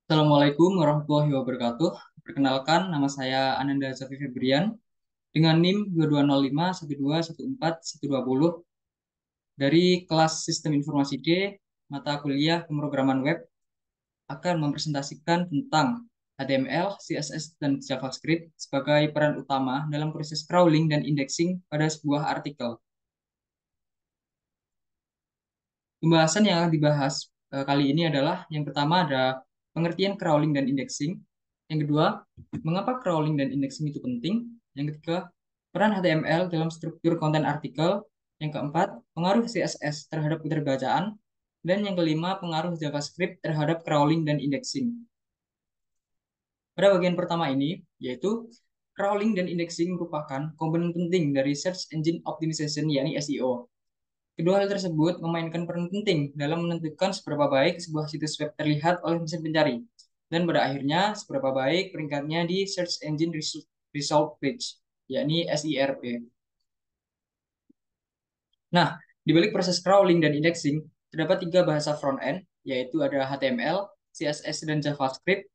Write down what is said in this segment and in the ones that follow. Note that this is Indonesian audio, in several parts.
Assalamualaikum warahmatullahi wabarakatuh. Perkenalkan, nama saya Ananda Zafi Febrian dengan NIM 2205121410 dari kelas Sistem Informasi D, mata kuliah Pemrograman Web akan mempresentasikan tentang HTML, CSS, dan JavaScript sebagai peran utama dalam proses crawling dan indexing pada sebuah artikel. Pembahasan yang akan dibahas kali ini adalah yang pertama ada pengertian crawling dan indexing. Yang kedua, mengapa crawling dan indexing itu penting? Yang ketiga, peran HTML dalam struktur konten artikel. Yang keempat, pengaruh CSS terhadap keterbacaan. Dan yang kelima, pengaruh JavaScript terhadap crawling dan indexing. Pada bagian pertama ini, yaitu crawling dan indexing merupakan komponen penting dari Search Engine Optimization, yakni SEO. Kedua hal tersebut memainkan peran penting dalam menentukan seberapa baik sebuah situs web terlihat oleh mesin pencari, dan pada akhirnya seberapa baik peringkatnya di Search Engine Result Page, yakni SERP. Nah, di balik proses crawling dan indexing, terdapat tiga bahasa front-end, yaitu ada HTML, CSS, dan JavaScript.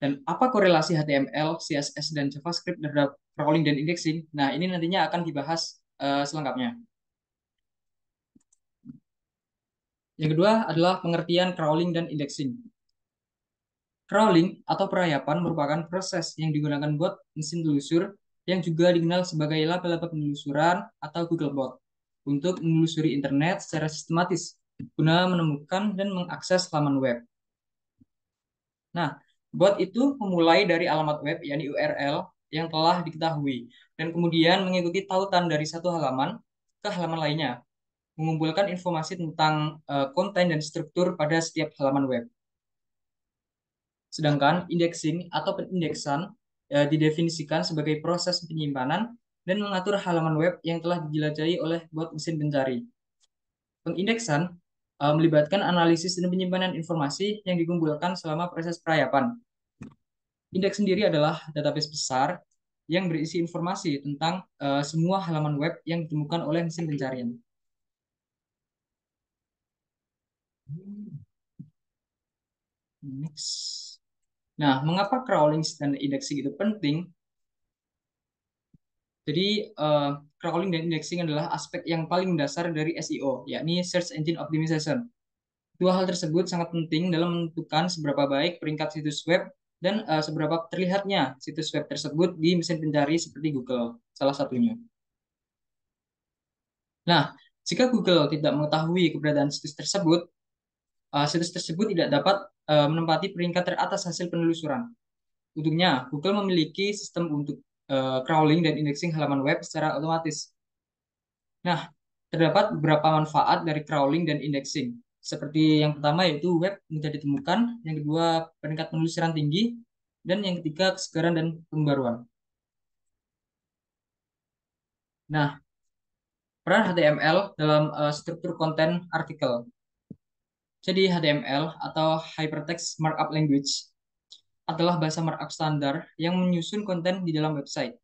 Dan apa korelasi HTML, CSS, dan JavaScript terhadap crawling dan indexing? Nah, ini nantinya akan dibahas selengkapnya. Yang kedua adalah pengertian crawling dan indexing. Crawling atau perayapan merupakan proses yang digunakan bot mesin telusur yang juga dikenal sebagai laba-laba penelusuran atau Googlebot untuk menelusuri internet secara sistematis guna menemukan dan mengakses laman web. Nah, bot itu memulai dari alamat web yakni URL yang telah diketahui dan kemudian mengikuti tautan dari satu halaman ke halaman lainnya, mengumpulkan informasi tentang konten dan struktur pada setiap halaman web. Sedangkan indexing atau penindeksan didefinisikan sebagai proses penyimpanan dan mengatur halaman web yang telah dijelajahi oleh bot mesin pencari. Pengindeksan melibatkan analisis dan penyimpanan informasi yang dikumpulkan selama proses perayapan. Indeks sendiri adalah database besar yang berisi informasi tentang semua halaman web yang ditemukan oleh mesin pencarian. Next. Nah, mengapa crawling dan indexing itu penting? Jadi, crawling dan indexing adalah aspek yang paling dasar dari SEO, yakni Search Engine Optimization. Dua hal tersebut sangat penting dalam menentukan seberapa baik peringkat situs web dan seberapa terlihatnya situs web tersebut di mesin pencari seperti Google, salah satunya. Nah, jika Google tidak mengetahui keberadaan situs tersebut tidak dapat menempati peringkat teratas hasil penelusuran. Untungnya, Google memiliki sistem untuk crawling dan indexing halaman web secara otomatis. Nah, terdapat beberapa manfaat dari crawling dan indexing. Seperti yang pertama yaitu web mudah ditemukan, yang kedua peringkat penelusuran tinggi, dan yang ketiga kesegaran dan pembaruan. Nah, peran HTML dalam struktur konten artikel. Jadi HTML atau Hypertext Markup Language adalah bahasa markup standar yang menyusun konten di dalam website.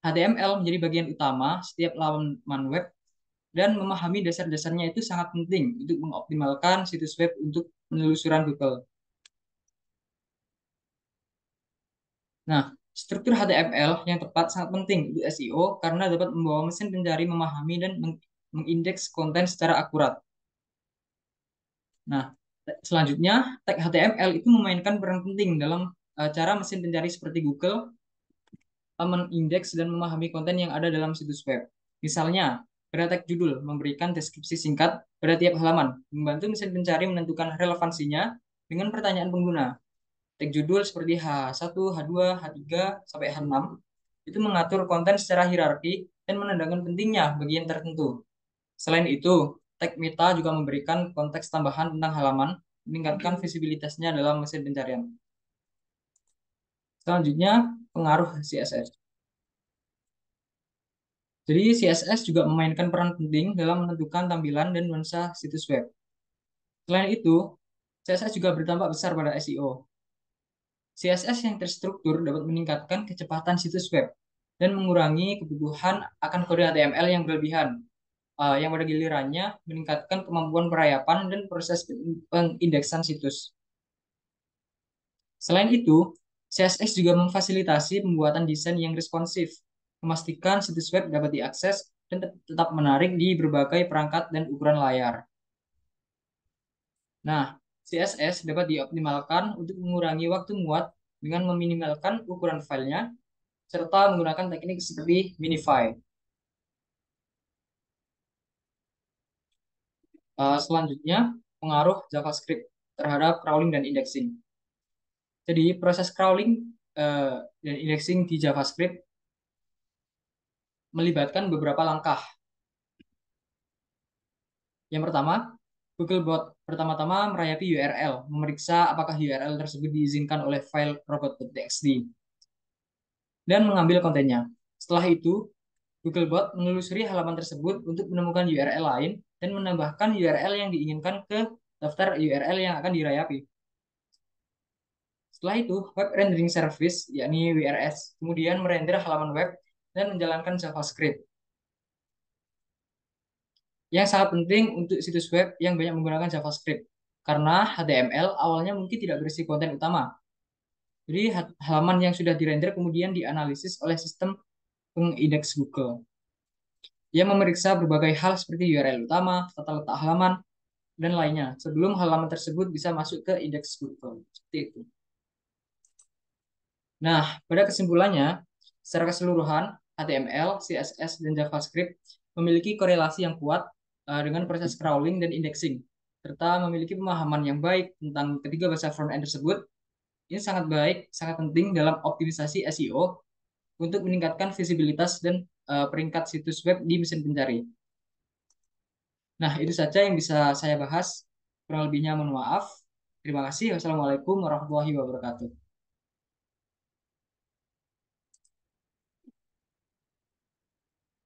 HTML menjadi bagian utama setiap laman web dan memahami dasar-dasarnya itu sangat penting untuk mengoptimalkan situs web untuk penelusuran Google. Nah, struktur HTML yang tepat sangat penting untuk SEO karena dapat membawa mesin pencari memahami dan mengindeks konten secara akurat. Nah, selanjutnya tag HTML itu memainkan peran penting dalam cara mesin pencari seperti Google mengindeks dan memahami konten yang ada dalam situs web. Misalnya, pada tag judul memberikan deskripsi singkat pada tiap halaman, membantu mesin pencari menentukan relevansinya dengan pertanyaan pengguna. Tag judul seperti H1, H2, H3, sampai H6 itu mengatur konten secara hierarki dan menandakan pentingnya bagian tertentu. Selain itu, tag meta juga memberikan konteks tambahan tentang halaman, meningkatkan visibilitasnya dalam mesin pencarian. Selanjutnya, pengaruh CSS. Jadi CSS juga memainkan peran penting dalam menentukan tampilan dan nuansa situs web. Selain itu, CSS juga berdampak besar pada SEO. CSS yang terstruktur dapat meningkatkan kecepatan situs web dan mengurangi kebutuhan akan kode HTML yang berlebihan, yang pada gilirannya meningkatkan kemampuan perayapan dan proses pengindeksan situs. Selain itu, CSS juga memfasilitasi pembuatan desain yang responsif, memastikan situs web dapat diakses dan tetap menarik di berbagai perangkat dan ukuran layar. Nah, CSS dapat dioptimalkan untuk mengurangi waktu muat dengan meminimalkan ukuran filenya, serta menggunakan teknik seperti minify. Selanjutnya, pengaruh JavaScript terhadap crawling dan indexing. Jadi, proses crawling dan indexing di JavaScript melibatkan beberapa langkah. Yang pertama, Googlebot pertama-tama merayapi URL, memeriksa apakah URL tersebut diizinkan oleh file robot.txt, dan mengambil kontennya. Setelah itu, Googlebot menelusuri halaman tersebut untuk menemukan URL lain dan menambahkan URL yang diinginkan ke daftar URL yang akan dirayapi. Setelah itu, Web Rendering Service, yakni WRS, kemudian merender halaman web dan menjalankan JavaScript, yang sangat penting untuk situs web yang banyak menggunakan JavaScript, karena HTML awalnya mungkin tidak berisi konten utama. Jadi halaman yang sudah dirender kemudian dianalisis oleh sistem pengindeks Google, yang memeriksa berbagai hal seperti URL utama, tata letak halaman, dan lainnya sebelum halaman tersebut bisa masuk ke indeks Google. Seperti itu. Nah, pada kesimpulannya, secara keseluruhan, HTML, CSS, dan JavaScript memiliki korelasi yang kuat dengan proses crawling dan indexing, serta memiliki pemahaman yang baik tentang ketiga bahasa front-end tersebut. Ini sangat baik, sangat penting dalam optimisasi SEO untuk meningkatkan visibilitas dan peringkat situs web di mesin pencari. Nah, itu saja yang bisa saya bahas. Kurang lebihnya mohon maaf. Terima kasih. Wassalamualaikum warahmatullahi wabarakatuh.